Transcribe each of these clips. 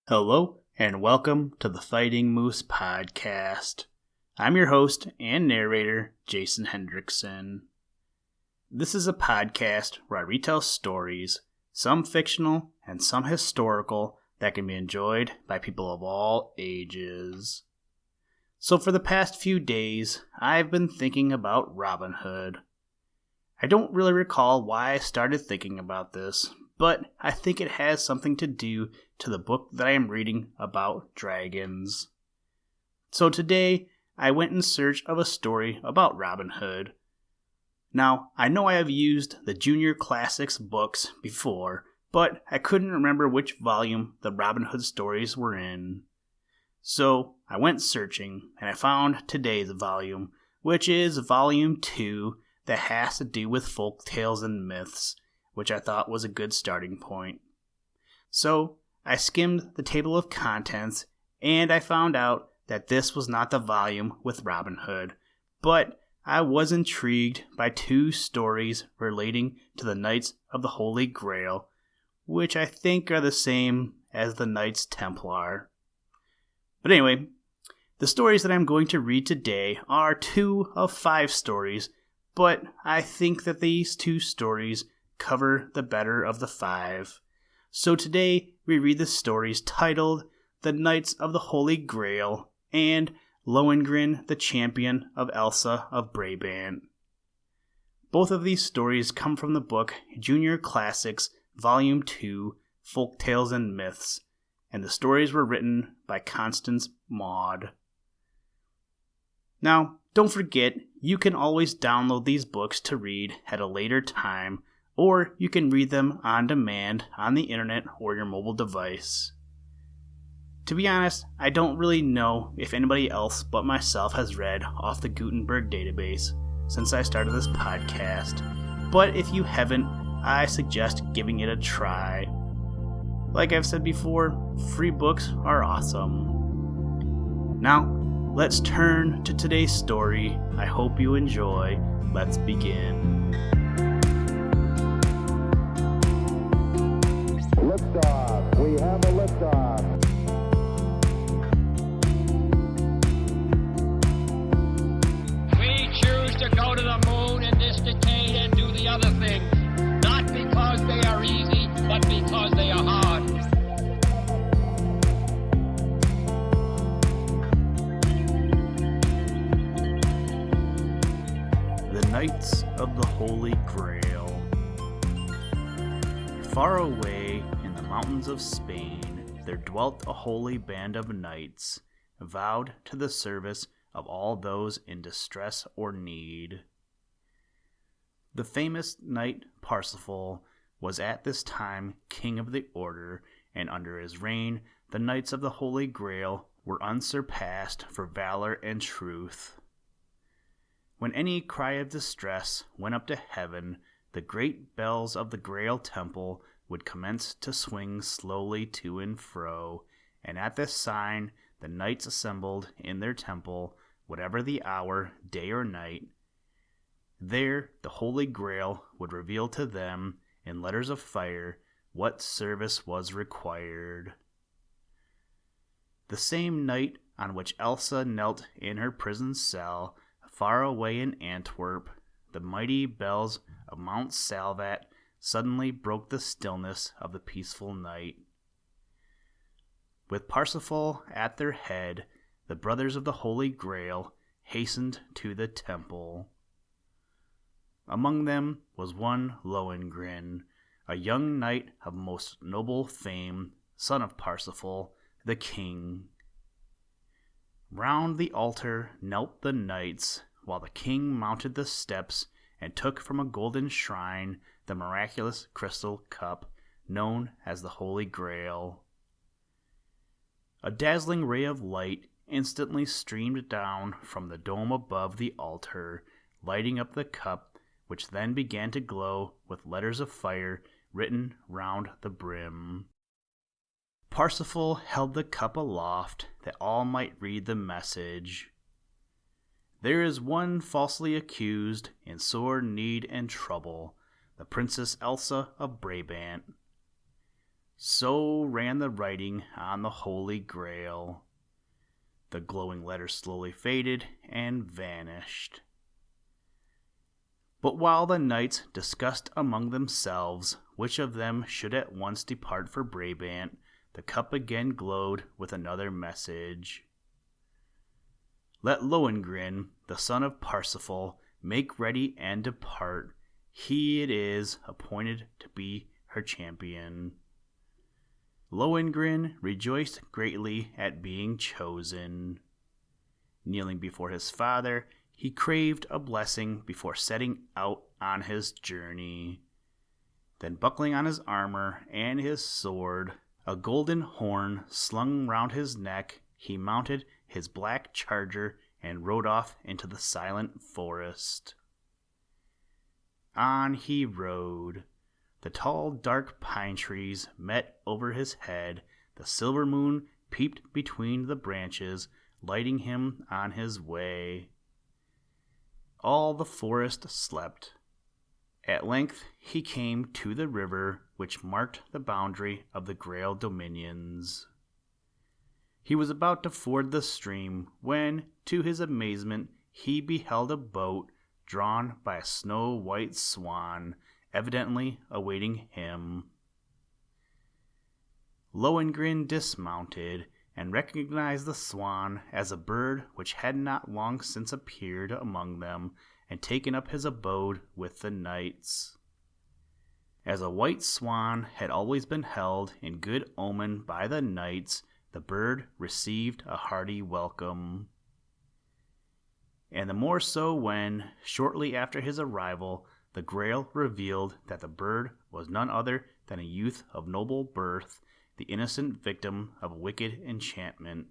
Hello, and welcome to the Fighting Moose Podcast. I'm your host and narrator, Jason Hendrickson. This is a podcast where I retell stories, some fictional and some historical, that can be enjoyed by people of all ages. So for the past few days, I've been thinking about Robin Hood. I don't really recall why I started thinking about this, but I think it has something to do to the book that I am reading about dragons. So today, I went in search of a story about Robin Hood. Now, I know I have used the Junior Classics books before, but I couldn't remember which volume the Robin Hood stories were in. So, I went searching, and I found today's volume, which is Volume 2, that has to do with folk tales and myths, which I thought was a good starting point. So, I skimmed the table of contents, and I found out that this was not the volume with Robin Hood, but I was intrigued by two stories relating to the Knights of the Holy Grail, which I think are the same as the Knights Templar. But anyway, the stories that I'm going to read today are 2 of 5 stories, but I think that these 2 stories cover the better of the 5. So today we read the stories titled The Knights of the Holy Grail and Lohengrin, the Champion of Elsa of Brabant. Both of these stories come from the book Junior Classics, Volume 2, Folk Tales and Myths, and the stories were written by Constance Maud. Now, don't forget, you can always download these books to read at a later time, or you can read them on demand on the internet or your mobile device. To be honest, I don't really know if anybody else but myself has read off the Gutenberg database since I started this podcast, but if you haven't, I suggest giving it a try. Like I've said before, free books are awesome. Now, let's turn to today's story. I hope you enjoy. Let's begin. Liftoff. We have a liftoff. We choose to go to the moon in this decade and do the other things, not because they are easy, but because they are hard. The Knights of the Holy Grail. Far away in the mountains of Spain, there dwelt a holy band of knights, vowed to the service of all those in distress or need. The famous knight Parsifal was at this time king of the order, and under his reign the Knights of the Holy Grail were unsurpassed for valor and truth. When any cry of distress went up to heaven, the great bells of the Grail Temple would commence to swing slowly to and fro, and at this sign the knights assembled in their temple, whatever the hour, day or night. There the Holy Grail would reveal to them, in letters of fire, what service was required. The same night on which Elsa knelt in her prison cell, far away in Antwerp, the mighty bells of Mount Salvat suddenly broke the stillness of the peaceful night. With Parsifal at their head, the brothers of the Holy Grail hastened to the temple. Among them was one Lohengrin, a young knight of most noble fame, son of Parsifal, the king. Round the altar knelt the knights, while the king mounted the steps and took from a golden shrine the miraculous crystal cup known as the Holy Grail. A dazzling ray of light instantly streamed down from the dome above the altar, lighting up the cup, which then began to glow with letters of fire written round the brim. Parsifal held the cup aloft that all might read the message. There is one falsely accused, in sore need and trouble, the Princess Elsa of Brabant. So ran the writing on the Holy Grail. The glowing letters slowly faded and vanished. But while the knights discussed among themselves which of them should at once depart for Brabant, the cup again glowed with another message. Let Lohengrin, the son of Parsifal, make ready and depart. He it is appointed to be her champion. Lohengrin rejoiced greatly at being chosen. Kneeling before his father, he craved a blessing before setting out on his journey. Then buckling on his armor and his sword, a golden horn slung round his neck, he mounted his black charger and rode off into the silent forest. On he rode. The tall, dark pine trees met over his head. The silver moon peeped between the branches, lighting him on his way. All the forest slept. At length he came to the river which marked the boundary of the Grail dominions. He was about to ford the stream when, to his amazement, he beheld a boat drawn by a snow-white swan, evidently awaiting him. Lohengrin dismounted and recognized the swan as a bird which had not long since appeared among them and taken up his abode with the knights. As a white swan had always been held in good omen by the knights, the bird received a hearty welcome. And the more so when, shortly after his arrival, the Grail revealed that the bird was none other than a youth of noble birth, the innocent victim of a wicked enchantment.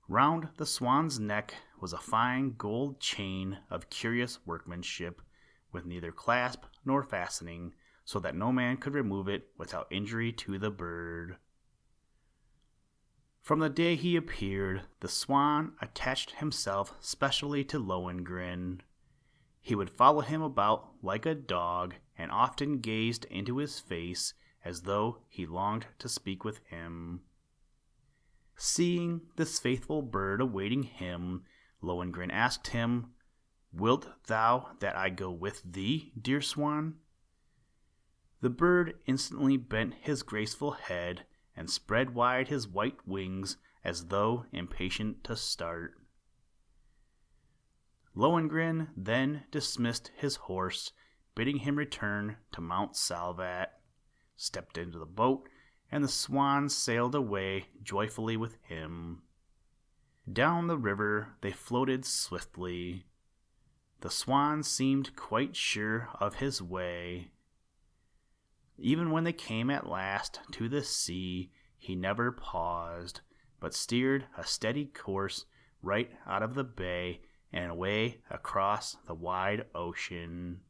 Round the swan's neck was a fine gold chain of curious workmanship, with neither clasp nor fastening, so that no man could remove it without injury to the bird. From the day he appeared, the swan attached himself specially to Lohengrin. He would follow him about like a dog, and often gazed into his face as though he longed to speak with him. Seeing this faithful bird awaiting him, Lohengrin asked him, "Wilt thou that I go with thee, dear swan?" The bird instantly bent his graceful head and spread wide his white wings as though impatient to start. Lohengrin then dismissed his horse, bidding him return to Mount Salvat, stepped into the boat, and the swan sailed away joyfully with him. Down the river they floated swiftly. The swan seemed quite sure of his way. Even when they came at last to the sea, he never paused, but steered a steady course right out of the bay and away across the wide ocean.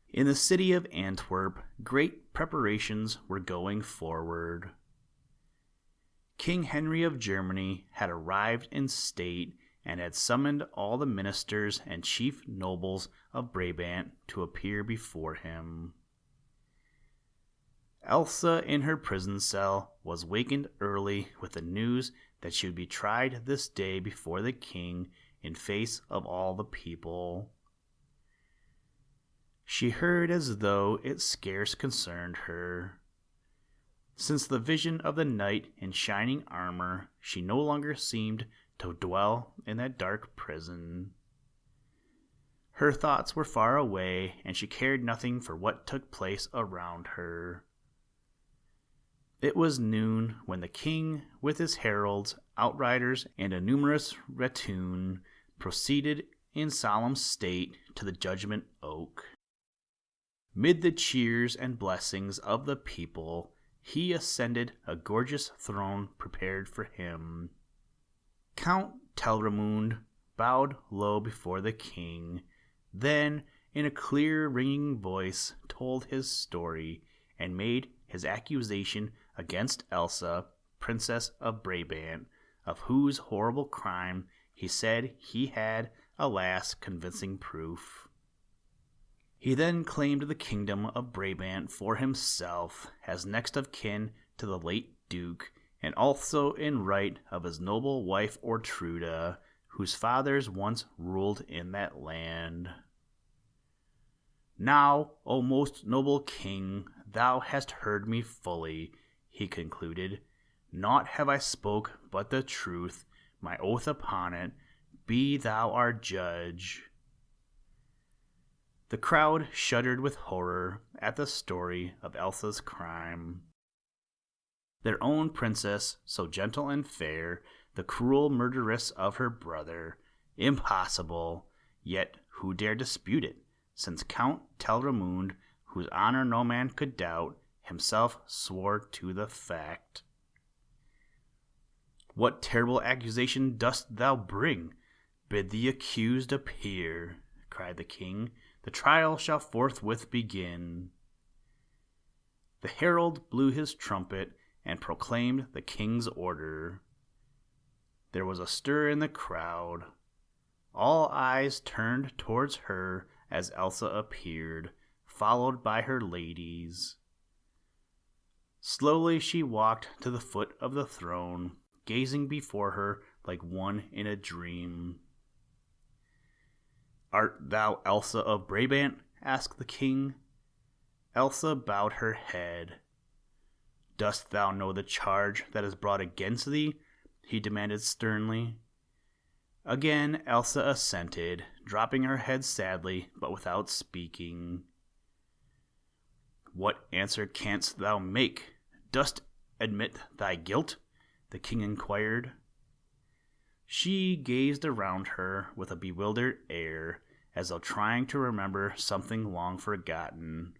In the city of Antwerp, great preparations were going forward. King Henry of Germany had arrived in state and had summoned all the ministers and chief nobles of Brabant to appear before him. Elsa in her prison cell was wakened early with the news that she would be tried this day before the king in face of all the people. She heard as though it scarce concerned her. Since the vision of the knight in shining armor, she no longer seemed to dwell in that dark prison. Her thoughts were far away, and she cared nothing for what took place around her. It was noon when the king, with his heralds, outriders, and a numerous retinue, proceeded in solemn state to the judgment oak. Mid the cheers and blessings of the people, he ascended a gorgeous throne prepared for him. Count Telramund bowed low before the king, then, in a clear, ringing voice, told his story, and made his accusation against Elsa, Princess of Brabant, of whose horrible crime he said he had, alas, convincing proof. He then claimed the kingdom of Brabant for himself as next of kin to the late Duke, and also in right of his noble wife Ortruda, whose fathers once ruled in that land. Now, O most noble king, thou hast heard me fully, he concluded. Naught have I spoke but the truth, my oath upon it, be thou our judge. The crowd shuddered with horror at the story of Elsa's crime. Their own princess, so gentle and fair, the cruel murderess of her brother. Impossible, yet who dare dispute it, since Count Telramund, whose honor no man could doubt, himself swore to the fact. What terrible accusation dost thou bring? Bid the accused appear, cried the king. The trial shall forthwith begin. The herald blew his trumpet and proclaimed the king's order. There was a stir in the crowd. All eyes turned towards her as Elsa appeared, followed by her ladies. Slowly she walked to the foot of the throne, gazing before her like one in a dream. Art thou Elsa of Brabant? Asked the king. Elsa bowed her head. Dost thou know the charge that is brought against thee? He demanded sternly. Again Elsa assented, dropping her head sadly, but without speaking. What answer canst thou make? Dost admit thy guilt? The king inquired. She gazed around her with a bewildered air, as though trying to remember something long forgotten.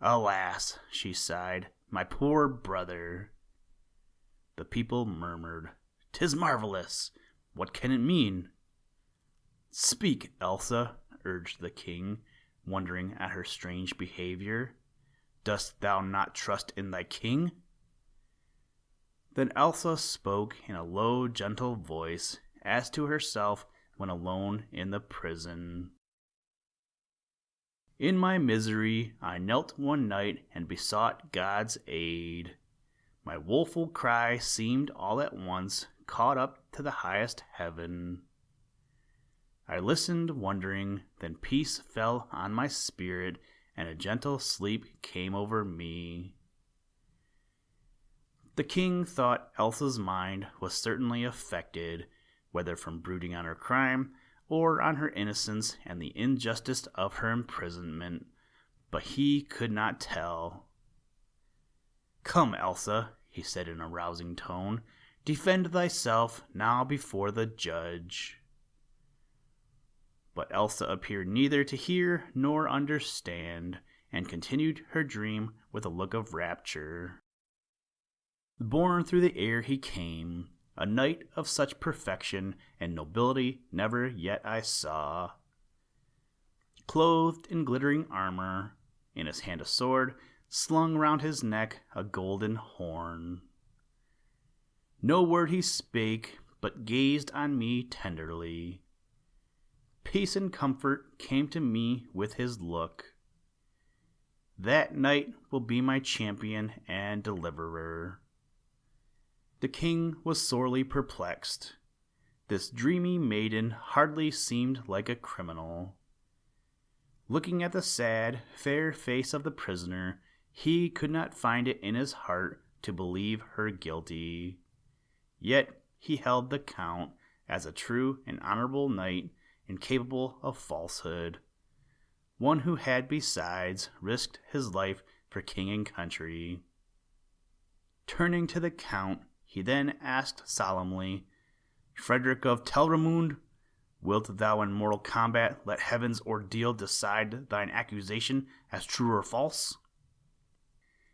Alas, she sighed, my poor brother. The people murmured, 'Tis marvelous! What can it mean? Speak, Elsa, urged the king, wondering at her strange behavior. Dost thou not trust in thy king? Then Elsa spoke in a low, gentle voice, as to herself when alone in the prison. In my misery I knelt one night and besought God's aid. My woeful cry seemed all at once caught up to the highest heaven. I listened wondering, then peace fell on my spirit, and a gentle sleep came over me. The king thought Elsa's mind was certainly affected, whether from brooding on her crime or on her innocence and the injustice of her imprisonment, but he could not tell. Come, Elsa, he said in a rousing tone, defend thyself now before the judge. But Elsa appeared neither to hear nor understand, and continued her dream with a look of rapture. Borne through the air he came, a knight of such perfection and nobility never yet I saw. Clothed in glittering armor, in his hand a sword, slung round his neck a golden horn. No word he spake, but gazed on me tenderly. Peace and comfort came to me with his look. That knight will be my champion and deliverer. The king was sorely perplexed. This dreamy maiden hardly seemed like a criminal. Looking at the sad, fair face of the prisoner, he could not find it in his heart to believe her guilty. Yet he held the count as a true and honorable knight, incapable of falsehood, one who had besides risked his life for king and country. Turning to the count, he then asked solemnly, Frederick of Telramund, wilt thou in mortal combat let heaven's ordeal decide thine accusation as true or false?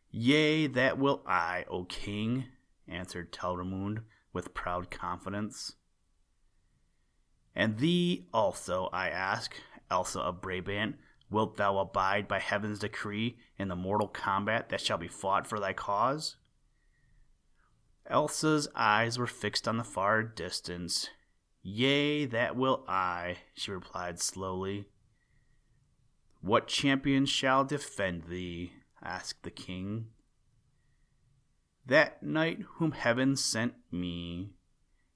Yea, that will I, O king, answered Telramund with proud confidence. And thee also, I ask, Elsa of Brabant, wilt thou abide by heaven's decree in the mortal combat that shall be fought for thy cause? Elsa's eyes were fixed on the far distance. Yea, that will I, she replied slowly. "What champion shall defend thee?" asked the king. "That knight whom heaven sent me.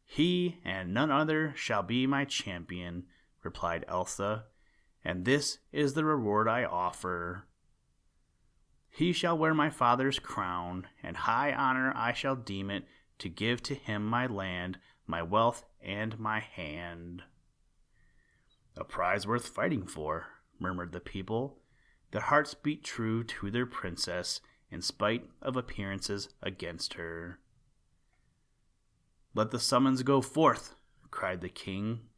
He and none other shall be my champion," replied Elsa, "and this is the reward I offer. He shall wear my father's crown, and high honor I shall deem it to give to him my land, my wealth, and my hand." "A prize worth fighting for," murmured the people. Their hearts beat true to their princess, in spite of appearances against her. "Let the summons go forth," cried the king.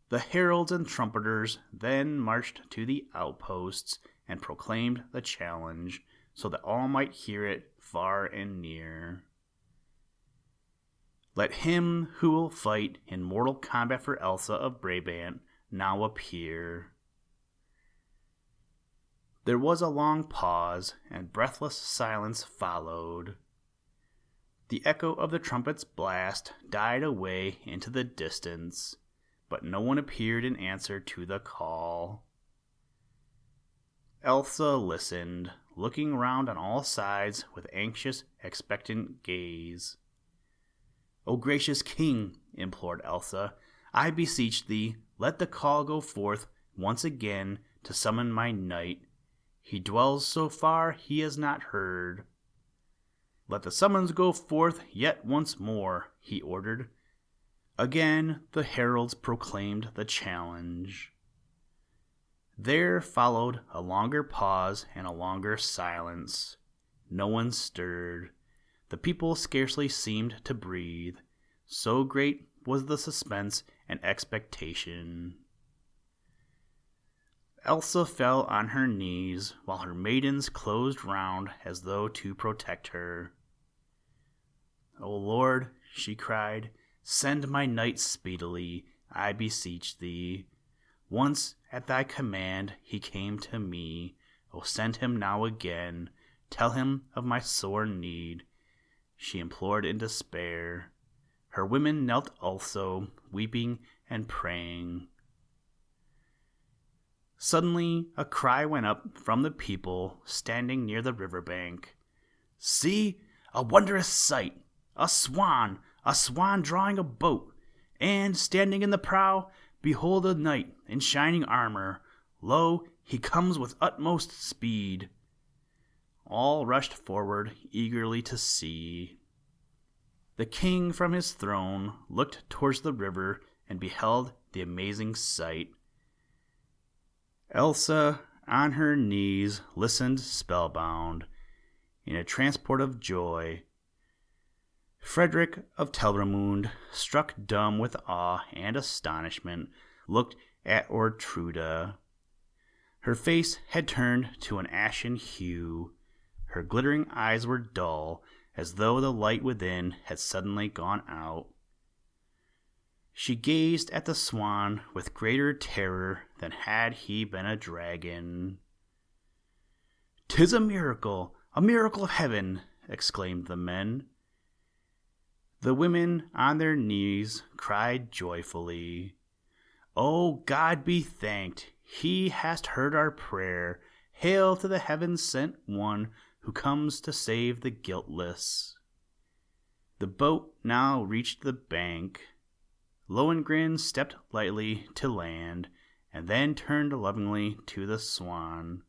The heralds and trumpeters then marched to the outposts and proclaimed the challenge, so that all might hear it far and near. "Let him who will fight in mortal combat for Elsa of Brabant now appear." There was a long pause, and breathless silence followed. The echo of the trumpet's blast died away into the distance, but no one appeared in answer to the call. Elsa listened, looking round on all sides with anxious, expectant gaze. "O gracious king," implored Elsa, "I beseech thee, let the call go forth once again to summon my knight. He dwells so far he is not heard." "Let the summons go forth yet once more," he ordered. Again the heralds proclaimed the challenge. There followed a longer pause and a longer silence. No one stirred. The people scarcely seemed to breathe. So great was the suspense and expectation. Elsa fell on her knees, while her maidens closed round as though to protect her. "O Lord," she cried, "send my knight speedily, I beseech thee. Once at thy command he came to me. O send him now again. Tell him of my sore need." She implored in despair. Her women knelt also, weeping and praying. Suddenly a cry went up from the people standing near the river bank. "See, a wondrous sight! A swan drawing a boat, and standing in the prow, behold a knight in shining armor. Lo, he comes with utmost speed." All rushed forward eagerly to see. The king from his throne looked towards the river and beheld the amazing sight. Elsa, on her knees, listened spellbound, in a transport of joy. Frederick of Telramund, struck dumb with awe and astonishment, looked at Ortruda. Her face had turned to an ashen hue. Her glittering eyes were dull, as though the light within had suddenly gone out. She gazed at the swan with greater terror than had he been a dragon. "'Tis a miracle of heaven!" exclaimed the men. The women on their knees cried joyfully, "O God be thanked! He hast heard our prayer. Hail to the heaven-sent one who comes to save the guiltless." The boat now reached the bank. Lohengrin stepped lightly to land, and then turned lovingly to the swan.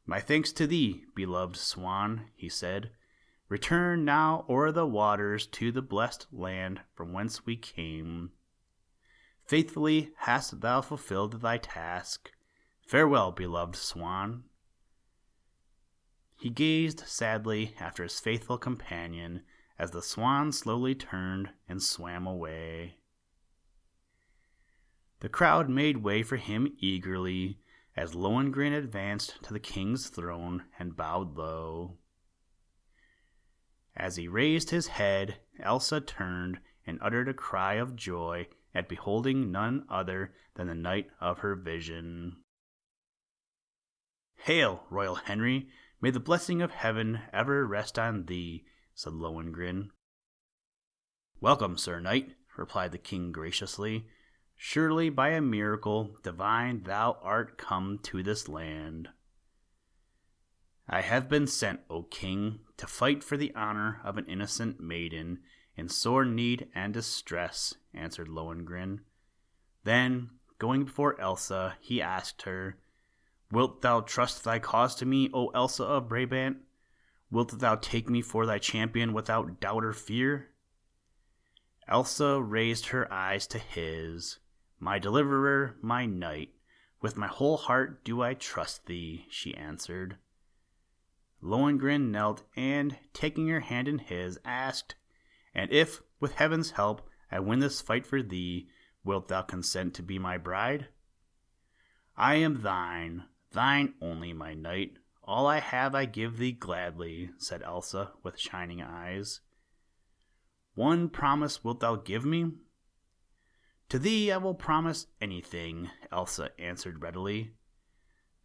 "My thanks to thee, beloved swan," he said. "Return now o'er the waters to the blessed land from whence we came. Faithfully hast thou fulfilled thy task. Farewell, beloved swan." He gazed sadly after his faithful companion as the swan slowly turned and swam away. The crowd made way for him eagerly as Lohengrin advanced to the king's throne and bowed low. As he raised his head, Elsa turned and uttered a cry of joy at beholding none other than the knight of her vision. "Hail, royal Henry! May the blessing of heaven ever rest on thee," said Lohengrin. "Welcome, sir knight," replied the king graciously. Surely by a miracle divine thou art come to this land. I have been sent, O king, to fight for the honor of an innocent maiden in sore need and distress, answered Lohengrin. Then, going before Elsa, he asked her, Wilt thou trust thy cause to me, O Elsa of Brabant? Wilt thou take me for thy champion without doubt or fear? Elsa raised her eyes to his. My deliverer, my knight, with my whole heart do I trust thee, she answered. Lohengrin knelt and, taking her hand in his, asked, And if, with heaven's help, I win this fight for thee, wilt thou consent to be my bride? I am thine only, my knight. All I have I give thee gladly, said Elsa with shining eyes. One promise wilt thou give me? To thee I will promise anything, Elsa answered readily.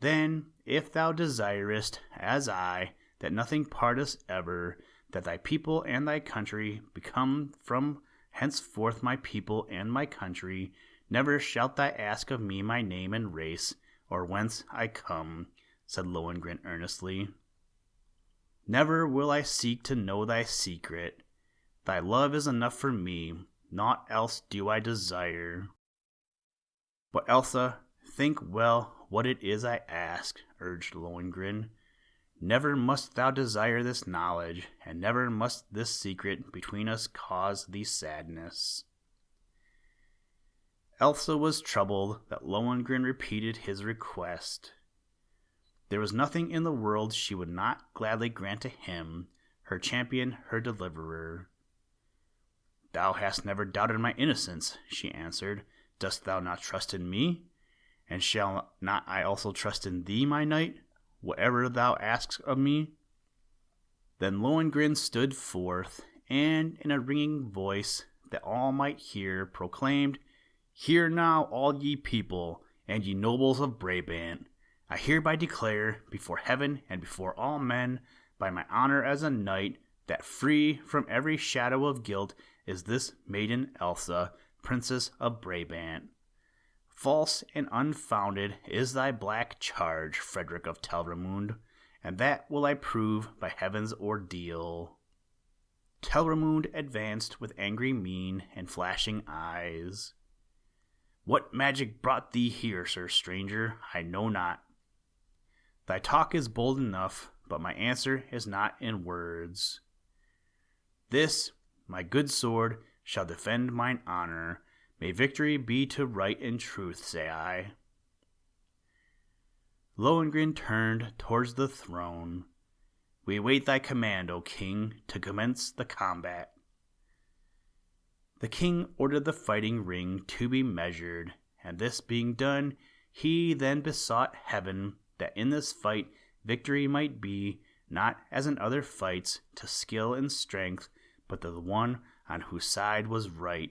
Then, if thou desirest, as I, that nothing part us ever, that thy people and thy country become from henceforth my people and my country, never shalt thou ask of me my name and race, or whence I come, said Lohengrin earnestly. Never will I seek to know thy secret. Thy love is enough for me, naught else do I desire. But Elsa, think well what it is I ask, urged Lohengrin. Never must thou desire this knowledge, and never must this secret between us cause thee sadness. Elsa was troubled that Lohengrin repeated his request. There was nothing in the world she would not gladly grant to him, her champion, her deliverer. Thou hast never doubted my innocence, she answered. Dost thou not trust in me? And shall not I also trust in thee, my knight, whatever thou askest of me? Then Lohengrin stood forth, and in a ringing voice that all might hear, proclaimed, Hear now, all ye people, and ye nobles of Brabant. I hereby declare, before heaven and before all men, by my honor as a knight, that free from every shadow of guilt is this maiden Elsa, Princess of Brabant. False and unfounded is thy black charge, Frederick of Telramund, and that will I prove by heaven's ordeal. Telramund advanced with angry mien and flashing eyes. What magic brought thee here, sir stranger? I know not. Thy talk is bold enough, but my answer is not in words. This, my good sword, shall defend mine honor. May victory be to right and truth, say I. Lohengrin turned towards the throne. We await thy command, O king, to commence the combat. The king ordered the fighting ring to be measured, and this being done, he then besought heaven that in this fight victory might be, not as in other fights, to skill and strength, but to the one on whose side was right,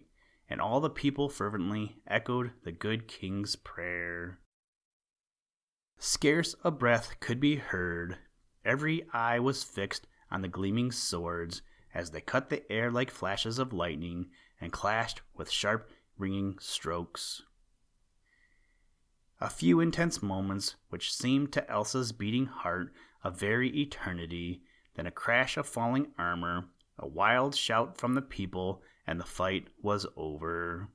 and all the people fervently echoed the good king's prayer. Scarce a breath could be heard. Every eye was fixed on the gleaming swords as they cut the air like flashes of lightning and clashed with sharp, ringing strokes. A few intense moments, which seemed to Elsa's beating heart a very eternity, then a crash of falling armor, a wild shout from the people, and the fight was over.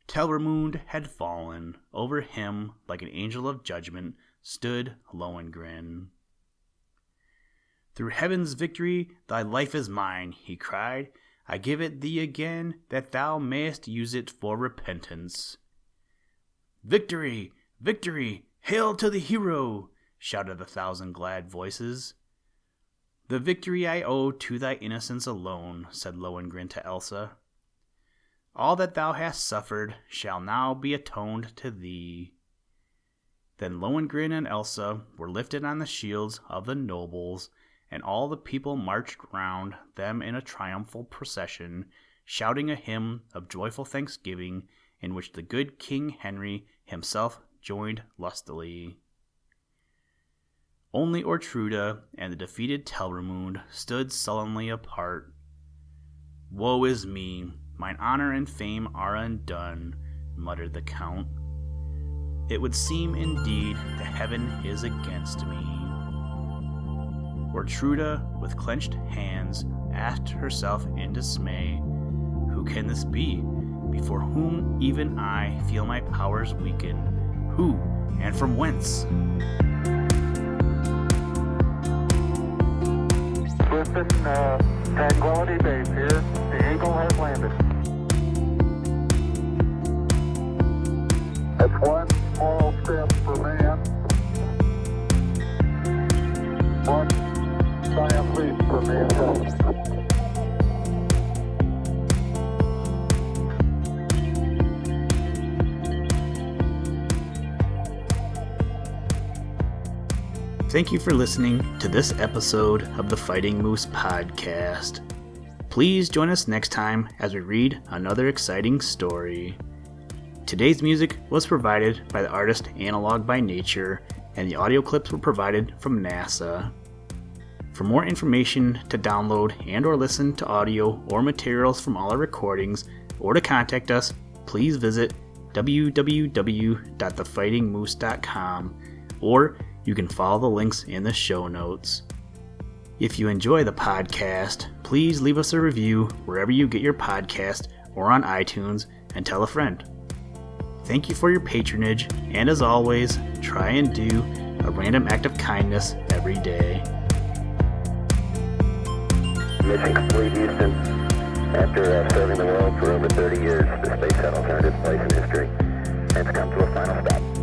Telramund had fallen. Over him, like an angel of judgment, stood Lohengrin. Through heaven's victory, thy life is mine, he cried. I give it thee again, that thou mayest use it for repentance. Victory! Victory! Hail to the hero! Shouted 1,000 glad voices. The victory I owe to thy innocence alone, said Lohengrin to Elsa. All that thou hast suffered shall now be atoned to thee. Then Lohengrin and Elsa were lifted on the shields of the nobles, and all the people marched round them in a triumphal procession, shouting a hymn of joyful thanksgiving, in which the good King Henry himself joined lustily. Only Ortruda and the defeated Telramund stood sullenly apart. Woe is me! mine honor and fame are undone, muttered the Count. It would seem indeed that heaven is against me. Ortruda, with clenched hands, asked herself in dismay, who can this be, before whom even I feel my powers weaken? Who, and from whence? Listen, Tranquility Base here. The Eagle has landed. That's one small step for man. One giant leap for mankind. Thank you for listening to this episode of the Fighting Moose podcast. Please join us next time as we read another exciting story. Today's music was provided by the artist Analog by Nature, and the audio clips were provided from NASA. For more information to download and or listen to audio or materials from all our recordings, or to contact us, please visit www.thefightingmoose.com, or you can follow the links in the show notes. If you enjoy the podcast, please leave us a review wherever you get your podcast or on iTunes, and tell a friend. Thank you for your patronage, and as always, try and do a random act of kindness every day. Mission complete, Houston. After serving the world for over 30 years, the space shuttle turned its place in history, and it's come to a final stop.